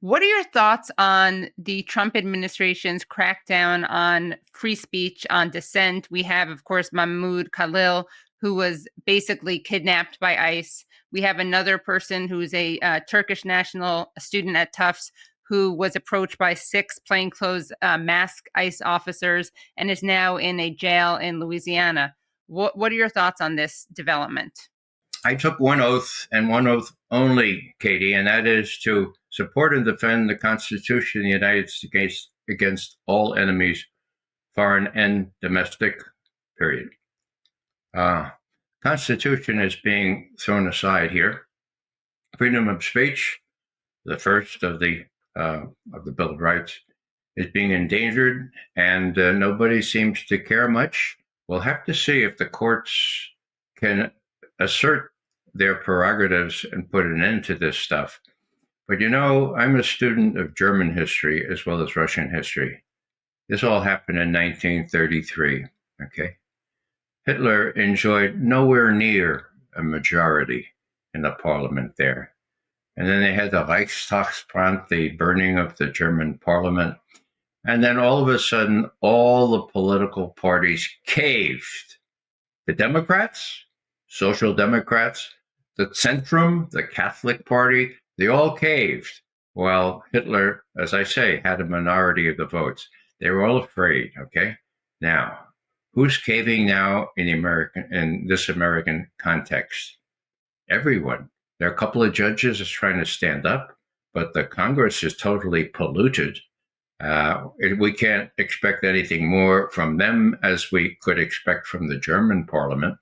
What are your thoughts on the Trump administration's crackdown on free speech, on dissent? We have, of course, Mahmoud Khalil, who was basically kidnapped by ICE. We have another person who's a Turkish national, a student at Tufts, who was approached by 6 plainclothes masked ICE officers and is now in a jail in Louisiana. What are your thoughts on this development? I took one oath and one oath only, Katie, and that is to support and defend the Constitution of the United States against all enemies, foreign and domestic, period. Constitution is being thrown aside here. Freedom of speech, the first of the Bill of Rights, is being endangered, and nobody seems to care much. We'll have to see if the courts can assert their prerogatives and put an end to this stuff. But I'm a student of German history as well as Russian history. This all happened in 1933, okay? Hitler enjoyed nowhere near a majority in the parliament there. And then they had the Reichstagsbrand, the burning of the German parliament. And then all of a sudden, all the political parties caved. The Democrats, Social Democrats, the Centrum, the Catholic Party, they all caved. While Hitler, as I say, had a minority of the votes. They were all afraid, okay? Now, who's caving now in this American context? Everyone. There are a couple of judges that's trying to stand up, but the Congress is totally polluted. We can't expect anything more from them as we could expect from the German parliament.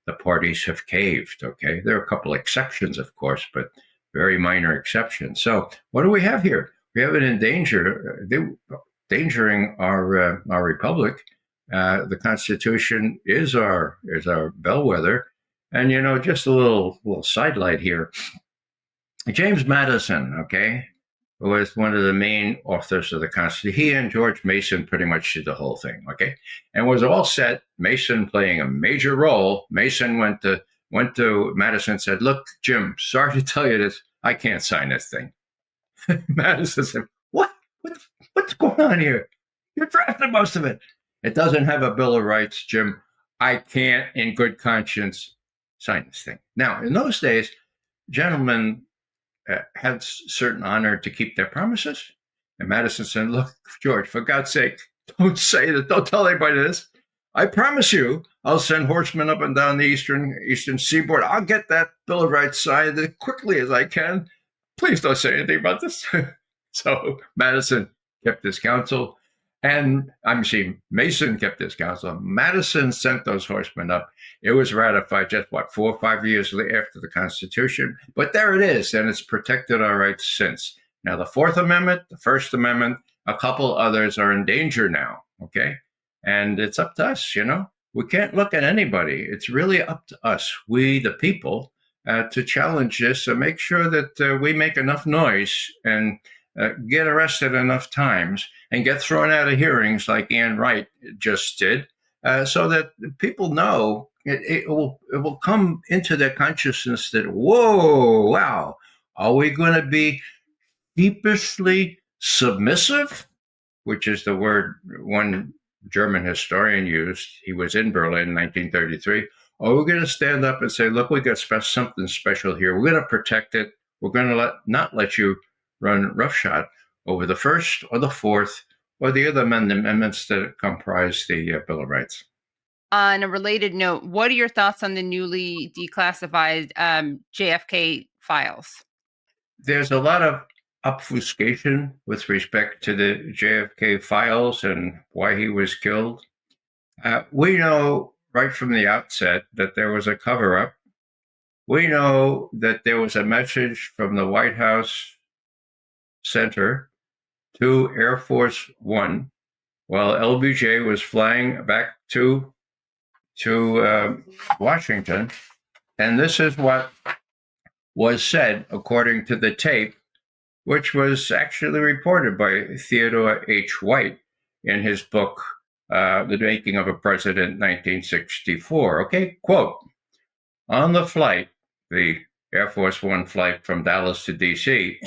The parties have caved, okay? There are a couple exceptions, of course, but very minor exceptions. So what do we have here? We have it endangering our republic. The Constitution is our bellwether. And, just a little sidelight here. James Madison, okay, was one of the main authors of the Constitution. He and George Mason pretty much did the whole thing, okay? And was all set, Mason playing a major role. Mason went to Madison and said, "Look, Jim, sorry to tell you this, I can't sign this thing." Madison said, What's going on here? You drafted most of it. It doesn't have a Bill of Rights, Jim. I can't, in good conscience, sign this thing. Now, in those days, gentlemen had certain honor to keep their promises. And Madison said, "Look, George, for God's sake, don't say that. Don't tell anybody this. I promise you, I'll send horsemen up and down the eastern seaboard. I'll get that Bill of Rights signed as quickly as I can. Please don't say anything about this." So Madison kept his counsel. And Mason kept his counsel. Madison sent those horsemen up. It was ratified just 4 or 5 years after the Constitution. But there it is, and it's protected our rights since. Now, the Fourth Amendment, the First Amendment, a couple others are in danger now, okay? And it's up to us, We can't look at anybody. It's really up to us, we the people, to challenge this and make sure that we make enough noise and get arrested enough times and get thrown out of hearings like Ian Wright just did, so that people know it will come into their consciousness that, whoa, wow, are we going to be sheepishly submissive, which is the word one German historian used. He was in Berlin in 1933. Or we're going to stand up and say, look, we got something special here. We're going to protect it. We're going to not let you run roughshod over the First or the Fourth or the other amendments that comprise the Bill of Rights. On a related note, what are your thoughts on the newly declassified JFK files? There's a lot of obfuscation with respect to the JFK files and why he was killed. We know right from the outset that there was a cover-up. We know that there was a message from the White House Center to Air Force One while LBJ was flying back to Washington. And this is what was said according to the tape, which was actually reported by Theodore H. White in his book, The Making of a President, 1964. Okay, quote, "On the flight, the Air Force One flight from Dallas to D.C.,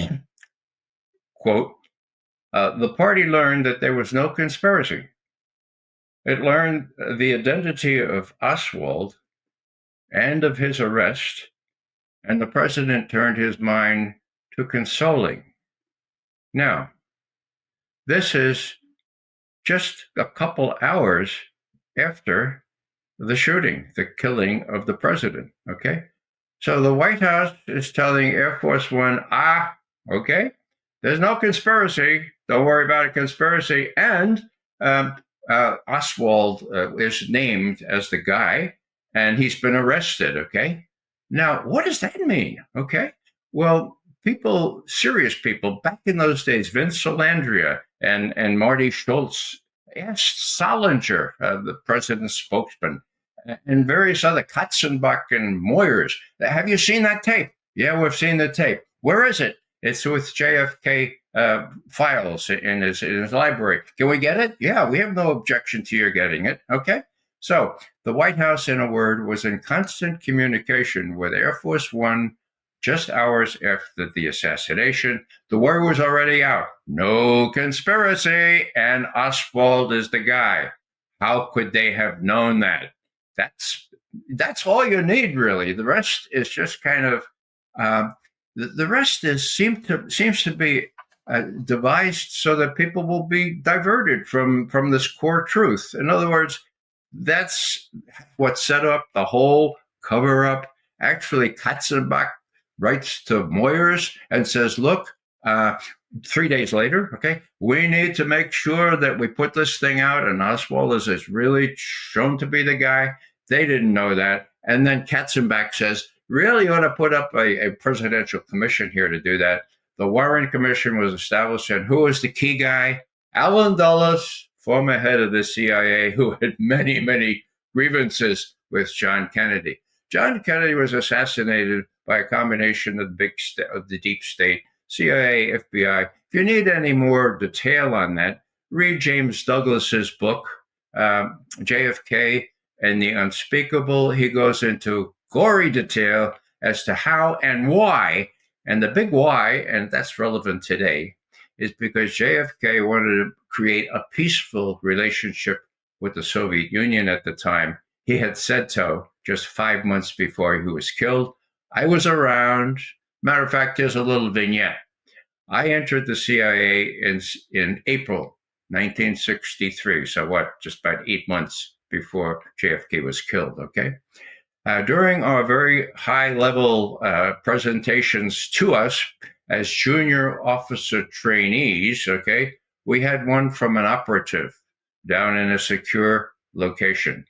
quote, the party learned that there was no conspiracy. It learned the identity of Oswald and of his arrest, and the president turned his mind to consoling. Now, this is just a couple hours after the shooting, the killing of the president, okay? So the White House is telling Air Force One, okay, there's no conspiracy. Don't worry about a conspiracy. And Oswald is named as the guy, and he's been arrested, okay? Now, what does that mean, okay? Well, people, serious people, back in those days, Vince Salandria and Marty Schultz asked Solinger, the president's spokesman, and various other Katzenbach and Moyers, have you seen that tape? Yeah, we've seen the tape. Where is it? It's with JFK files in his library. Can we get it? Yeah, we have no objection to your getting it. Okay. So the White House, in a word, was in constant communication with Air Force One just hours after the assassination. The word was already out. No conspiracy, and Oswald is the guy. How could they have known that? That's all you need, really. The rest is just kind of the rest seems to be devised so that people will be diverted from this core truth. In other words, that's what set up the whole cover up. Actually, Katzenbach writes to Moyers and says, "Look, 3 days later, okay, we need to make sure that we put this thing out, and Oswald is really shown to be the guy." They didn't know that. And then Katzenbach says, really ought to put up a presidential commission here to do that. The Warren Commission was established, and who was the key guy? Allen Dulles, former head of the CIA, who had many, many grievances with John Kennedy. John Kennedy was assassinated by a combination of the deep state, CIA, FBI. If you need any more detail on that, read James Douglas's book, JFK and the Unspeakable. He goes into gory detail as to how and why. And the big why, and that's relevant today, is because JFK wanted to create a peaceful relationship with the Soviet Union at the time. He had said so just 5 months before he was killed. I was around. Matter of fact, here's a little vignette. I entered the CIA in April 1963. So what, just about 8 months before JFK was killed, okay? During our very high-level presentations to us as junior officer trainees, okay, we had one from an operative down in a secure location.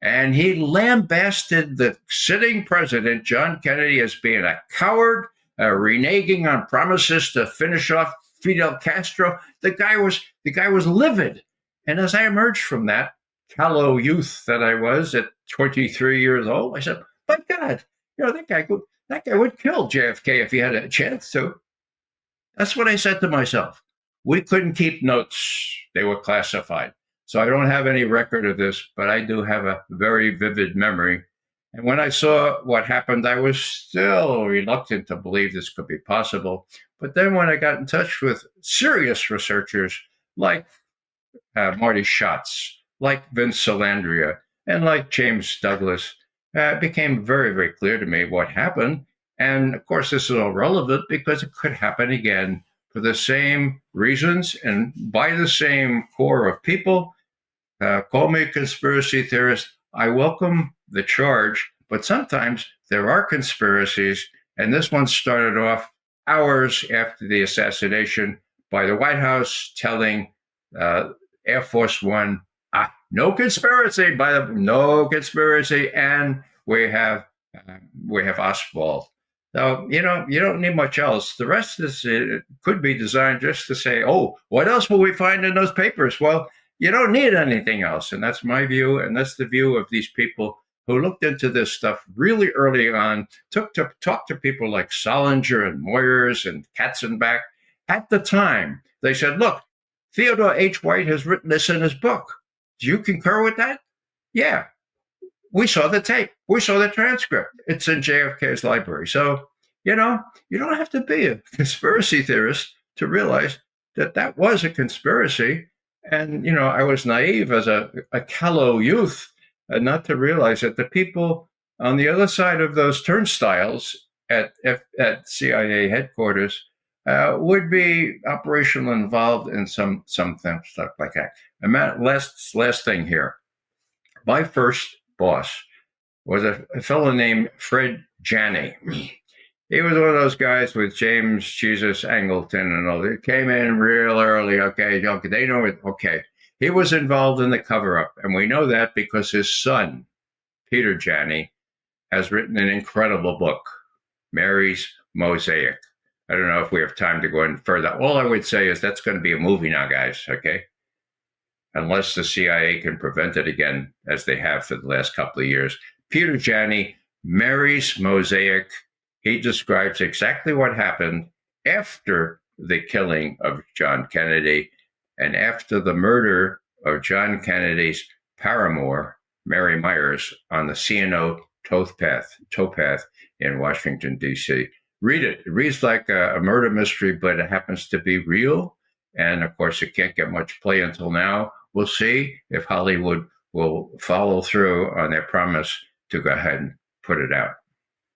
And he lambasted the sitting president, John Kennedy, as being a coward, reneging on promises to finish off Fidel Castro. The guy was livid. And as I emerged from that callow youth that I was at 23 years old, I said, my God, that guy would kill JFK if he had a chance to. That's what I said to myself. We couldn't keep notes. They were classified. So I don't have any record of this, but I do have a very vivid memory. And when I saw what happened, I was still reluctant to believe this could be possible. But then when I got in touch with serious researchers like Marty Schatz, like Vince Salandria, and like James Douglas, it became very, very clear to me what happened. And of course, this is all relevant because it could happen again for the same reasons and by the same core of people. Call me a conspiracy theorist. I welcome the charge, but sometimes there are conspiracies. And this one started off hours after the assassination by the White House telling Air Force One, no conspiracy, no conspiracy, and we have Oswald. So you don't need much else. The rest is it could be designed just to say, oh, what else will we find in those papers? Well, you don't need anything else, and that's my view, and that's the view of these people who looked into this stuff really early on. Talked to people like Solinger and Moyers and Katzenbach. At the time, they said, look, Theodore H. White has written this in his book. Do you concur with that? Yeah. We saw the tape. We saw the transcript. It's in JFK's library. So, you don't have to be a conspiracy theorist to realize that that was a conspiracy. And, you know, I was naive as a callow youth not to realize that the people on the other side of those turnstiles at CIA headquarters would be operational involved in some stuff like that. And last thing here. My first boss was a fellow named Fred Janney. He was one of those guys with James Jesus Angleton and all that. Came in real early. Okay, they know it. Okay. He was involved in the cover-up, and we know that because his son, Peter Janney, has written an incredible book, Mary's Mosaic. I don't know if we have time to go in further. All I would say is that's going to be a movie now, guys, okay? Unless the CIA can prevent it again, as they have for the last couple of years. Peter Janney, Mary's Mosaic, he describes exactly what happened after the killing of John Kennedy and after the murder of John Kennedy's paramour, Mary Myers, on the C&O towpath in Washington, D.C. Read it. It reads like a murder mystery, but it happens to be real. And of course, it can't get much play until now. We'll see if Hollywood will follow through on their promise to go ahead and put it out.